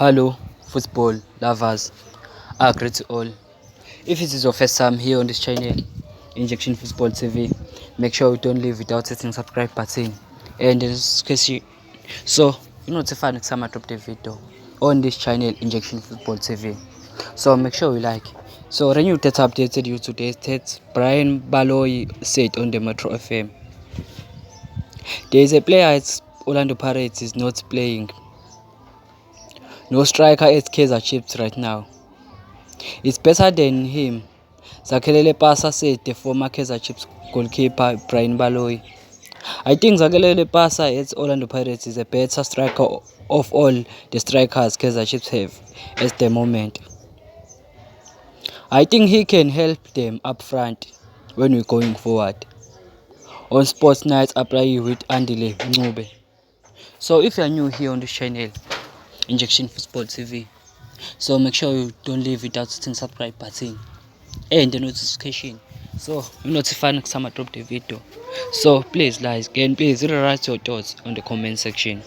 Hello, football lovers. I greet you all. If it is your first time here on this channel, Injection Football TV, make sure you don't leave without hitting subscribe button and the notification so you notify next time I drop the video on this channel, Injection Football TV. So make sure you like. So Renew that updated you today that Brian Baloyi said on the Metro FM. There is a player at Orlando Pirates is not playing. No striker at Kaizer Chiefs right now. It's better than him, Zakelele Pasa said the former Kaizer Chiefs goalkeeper Brian Baloyi. I think Zakelele Pasa at Orlando Pirates is a better striker of all the strikers Kaizer Chiefs have at the moment. I think he can help them up front when we're going forward. On sports nights, I play with Andile Ncube. So if you are new here on this channel, Injection Football TV, so make sure you don't leave without hitting subscribe button and the notification so you notify next time I drop the video. So please guys, again, please write your thoughts on the comment section.